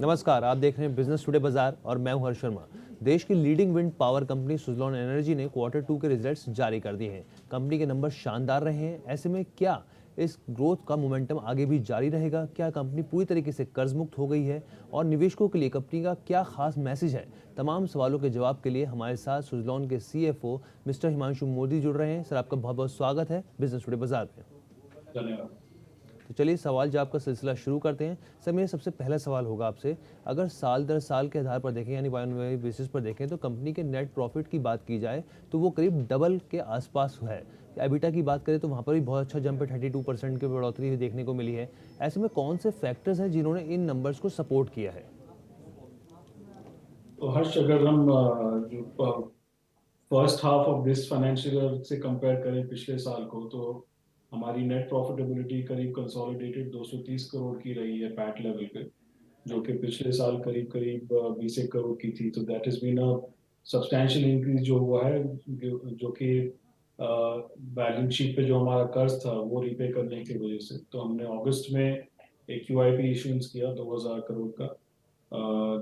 नमस्कार, आप देख रहे हैं बिजनेस टुडे बाजार और मैं हूं हर्ष शर्मा। देश की leading wind power company Suzlon energy ने क्वार्टर टू के रिजल्ट्स जारी कर दिए हैं। कंपनी के नंबर शानदार रहे हैं। ऐसे में क्या इस ग्रोथ का मोमेंटम आगे भी जारी रहेगा? क्या कंपनी पूरी तरीके से कर्ज मुक्त हो गई है? और निवेशकों के लिए कंपनी का क्या खास मैसेज है? तमाम सवालों के जवाब के लिए हमारे साथ सुज़लॉन के CFO मिस्टर हिमांशु मोदी जुड़ रहे हैं। सर, आपका बहुत बहुत स्वागत है बिजनेस टुडे बाजार में। धन्यवाद। तो चलिए सवाल जवाब का सिलसिला शुरू करते हैं। सर, मेरा सबसे पहला सवाल होगा आपसे, अगर साल दर साल के आधार पर देखें यानी वाई बेसिस पर देखें तो कंपनी के नेट प्रॉफिट की बात की जाए तो वो करीब डबल के आसपास है। एबिटा की बात करें तो वहाँ पर भी बहुत अच्छा जंप है, 32% की बढ़ोतरी देखने को मिली है। ऐसे में कौन से फैक्टर्स हैं जिन्होंने इन नंबर्स को सपोर्ट किया है? तो हर्ष, अगर हम जो first half of this financial year से कंपेयर करें पिछले साल को, तो हमारी नेट प्रॉफिटेबिलिटी करीब कंसोलिडेटेड 230 करोड़ की रही है पैट लेवल पे, जो कि पिछले साल करीब करीब 20 करोड़ की थी। तो that is been a substantial increase जो हुआ है, जो कि बैलेंस शीट पे जो हमारा कर्ज था वो रीपे करने की वजह से। तो हमने अगस्त में एक QIP इशुएंस किया 2000 करोड़ का,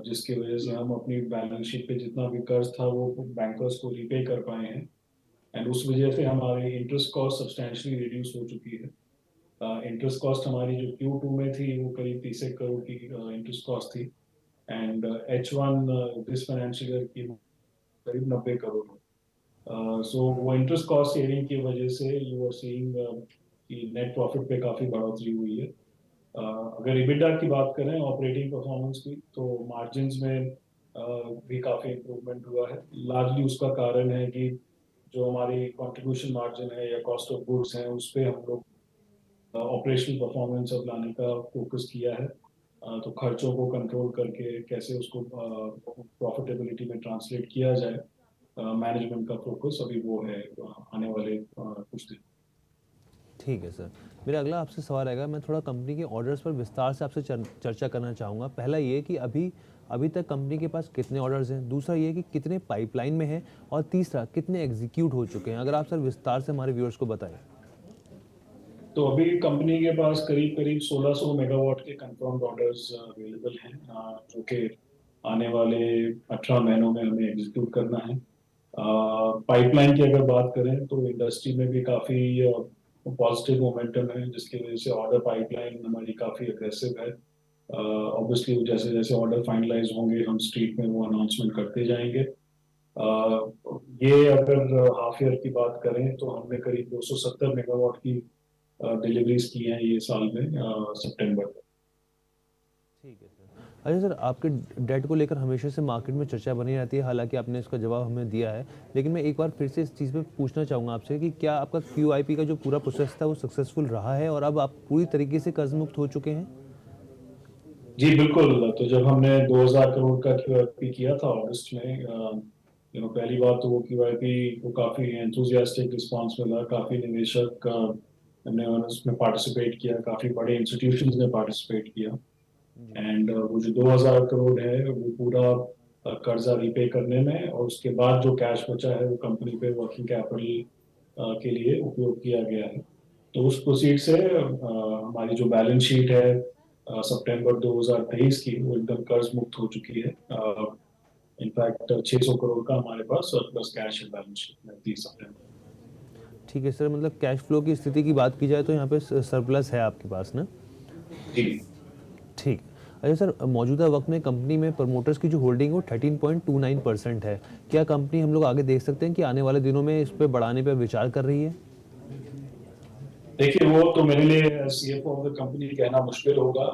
जिसकी वजह से हम अपनी बैलेंस शीट पे जितना भी कर्ज था वो बैंकर्स को रीपे कर पाए हैं। एंड उस वजह से हमारी इंटरेस्ट कॉस्ट सब्सटैंशियली रिड्यूस हो चुकी है। इंटरेस्ट कॉस्ट हमारी जो Q2 में थी वो करीब 30 करोड़ की इंटरेस्ट कॉस्ट थी। And H1 this financial year की करीब 90 करोड़ है। सो वो इंटरेस्ट कॉस्ट सेविंग की वजह से यू आर सीइंग कि नेट प्रॉफिट पे काफी बढ़ोतरी हुई है। अगर EBITDA की बात करें, ऑपरेटिंग परफॉर्मेंस की, तो मार्जिन्स में भी काफी इम्प्रूवमेंट हुआ है। लार्जली उसका कारण है कि जो हमारी कंट्रीब्यूशन मार्जिन है या कॉस्ट ऑफ गुड्स है, उस पे हम लोग ऑपरेशनल परफॉर्मेंस अब लाने का फोकस किया है। तो खर्चों को कंट्रोल करके कैसे उसको प्रॉफिटेबिलिटी में ट्रांसलेट किया जाए, मैनेजमेंट का फोकस अभी वो है आने वाले कुछ दिन। ठीक है सर। मेरा अगला आपसे सवाल रहेगा, मैं थोड़ा कंपनी के ऑर्डर्स पर विस्तार से आपसे चर्चा करना चाहूँगा। पहला ये कि अभी अभी तक कंपनी के पास कितने ऑर्डर्स हैं, दूसरा ये कि कितने पाइपलाइन में हैं, और तीसरा कितने एग्जीक्यूट हो चुके हैं। अगर आप सर विस्तार से हमारे व्यूअर्स को बताएं। तो अभी कंपनी के पास करीब करीब 1600 मेगावाट के कंफर्म्ड ऑर्डर्स अवेलेबल हैं, जो कि आने वाले 18 महीनों में हमें एग्जीक्यूट करना है। पाइपलाइन की अगर बात करें तो इंडस्ट्री में भी काफी पॉजिटिव मोमेंटम है, जिसकी वजह से ऑर्डर पाइपलाइन हमारी काफी अग्रेसिव है। ऑब्वियसली जैसे जैसे ऑर्डर फाइनलाइज होंगे हम स्ट्रीट में वो अनाउंसमेंट करते जाएंगे। ये अगर हाफ ईयर की बात करें तो हमने करीब 270 मेगावाट की डिलीवरीज की हैं ये साल में, सितंबर में। ठीक है सर। अच्छा सर, आपके डेट को लेकर हमेशा से मार्केट में चर्चा बनी रहती है, हालांकि आपने इसका जवाब हमें दिया है, लेकिन मैं एक बार फिर से इस चीज़ पे पूछना चाहूँगा आपसे कि क्या आपका QIP का जो पूरा प्रोसेस था वो सक्सेसफुल रहा है और अब आप पूरी तरीके से कर्ज मुक्त हो चुके हैं? जी बिल्कुल। तो जब हमने 2000 करोड़ का QIP किया था अगस्त में, पहली बात तो वो QIP को काफी एंथुजियास्टिक रिस्पांस मिला। काफी निवेशक ने उसमें पार्टिसिपेट किया, काफी बड़े इंस्टीट्यूशंस ने पार्टिसिपेट किया। जी। एंड वो जो 2000 करोड़ है वो पूरा कर्जा रीपे करने में, और उसके बाद जो कैश बचा है वो कंपनी पे वर्किंग कैपिटल के लिए उपयोग किया गया है। तो उस प्रोसीड से हमारी जो बैलेंस शीट है सितंबर 2023 की, वो एकदम कर्ज मुक्त हो चुकी है। इनफैक्ट 600 करोड़ का हमारे पास सरप्लस कैश है बैलेंस शीट में 30 सितंबर। ठीक है सर, मतलब कैश फ्लो की स्थिति की बात की जाए तो यहाँ पे सरप्लस है आपके पास ना? जी। ठीक। अच्छा सर, मौजूदा वक्त में कंपनी में प्रमोटर्स की जो होल्डिंग है वो 13.29% है। क्या कंपनी हम लोग आगे देख सकते हैं कि आने वाले दिनों में इस पे बढ़ाने पर विचार कर रही है? देखिए, वो तो मेरे लिए CFO ऑफ द कंपनी कहना मुश्किल होगा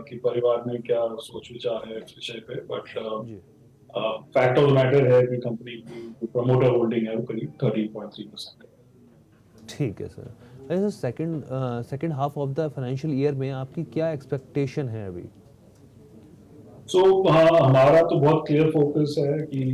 कि परिवार में क्या सोच विचार है इस विषय पे। बट जी। फैक्ट ऑफ द मैटर है कि कंपनी की जो प्रमोटर होल्डिंग है वो करीब 13.3% है। ठीक है सर। अच्छा sir, second half of the financial year में आपकी क्या एक्सपेक्टेशन है अभी? सो हाँ, हमारा तो बहुत क्लियर फोकस है कि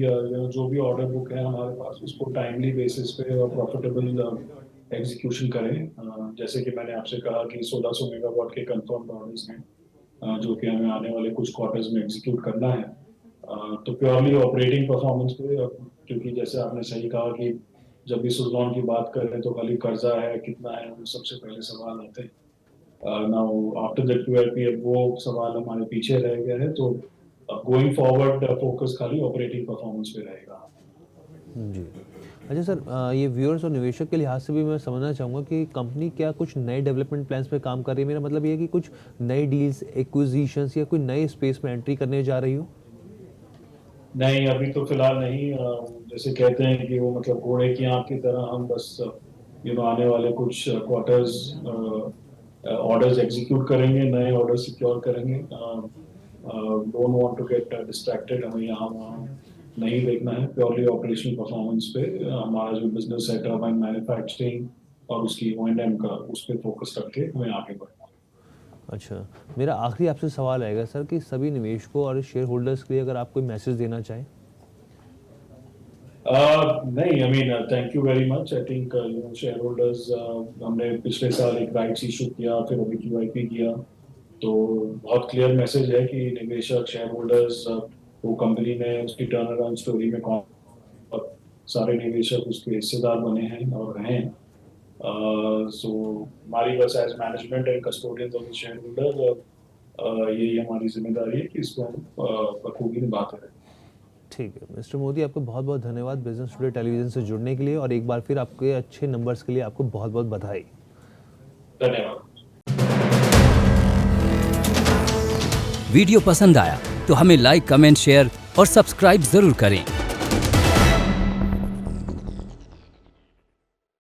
जो भी ऑर्डर बुक है हमारे पास उसको टाइमली बेसिस पे और प्रॉफिटेबल एग्जीक्यूशन करें। जैसे कि मैंने आपसे कहा कि 1600 मेगावाट के कंफर्म ऑर्डर्स हैं, जो कि हमें आने वाले कुछ क्वार्टर्स में एग्जीक्यूट करना है। तो प्योरली ऑपरेटिंग परफॉर्मेंस पे, क्योंकि जैसे आपने सही कहा कि जब भी सुजलॉन की बात करें तो खाली कर्जा है कितना है, वो सबसे पहले सवाल आते हैं। नाउ आफ्टर द QIP अब वो सवाल हमारे पीछे रह गया है, तो गोइंग फॉरवर्ड फोकस खाली ऑपरेटिंग परफॉर्मेंस पे रहेगा। जी। अच्छा सर, ये व्यूअर्स और निवेशक के लिहाज से भी मैं समझना चाहूँगा कि कंपनी क्या कुछ नए डेवलपमेंट प्लान्स पे काम कर रही है? मेरा मतलब ये है कि कुछ नई डील्स, एक्विजिशंस या कोई नए स्पेस में एंट्री करने जा रही हो? नहीं, अभी तो फिलहाल नहीं। जैसे कहते हैं कि वो मतलब घोड़े की आंख की तरह हम बस आने वाले कुछ क्वार्टर्स ऑर्डर्स एग्जीक्यूट करेंगे, नए ऑर्डर सिक्योर करेंगे। Don't want to get distracted, हमें यहाँ वहाँ नहीं देखना है, प्योरली ऑपरेशनल परफॉर्मेंस पे हमारा जो बिजनेस है टर्बाइन मैन्युफैक्चरिंग और उसकी O&M का, उस पर फोकस रख के हमें आगे बढ़ना है। अच्छा, मेरा आखिरी आपसे सवाल रहेगा सर कि सभी निवेशकों और शेयर होल्डर्स के लिए अगर आप कोई मैसेज देना चाहें? नहीं, I mean thank you very much. I think share holders, हमने पिछले साल एक राइट्स इशू किया, फिर अभी QIP किया, तो बहुत क्लियर मैसेज है कि निवेशक शेयर होल्डर्स वो कंपनी में उसकी टर्न अराउंड स्टोरी में कौन सारे निवेशक उसके हिस्सेदार बने हैं और हैं। सो हमारी बस as management and custodian of the share holder यही हमारी जिम्मेदारी है कि इसको हम बखूबी निभाते रहें। ठीक है मिस्टर मोदी, आपको बहुत बहुत धन्यवाद बिजनेस टुडे टेलीविजन से जुड़ने के लिए, और एक बार फिर आपके अच्छे नंबर्स के लिए आपको बहुत बहुत बधाई। धन्यवाद। वीडियो पसंद आया तो हमें लाइक, कमेंट, शेयर और सब्सक्राइब जरूर करें।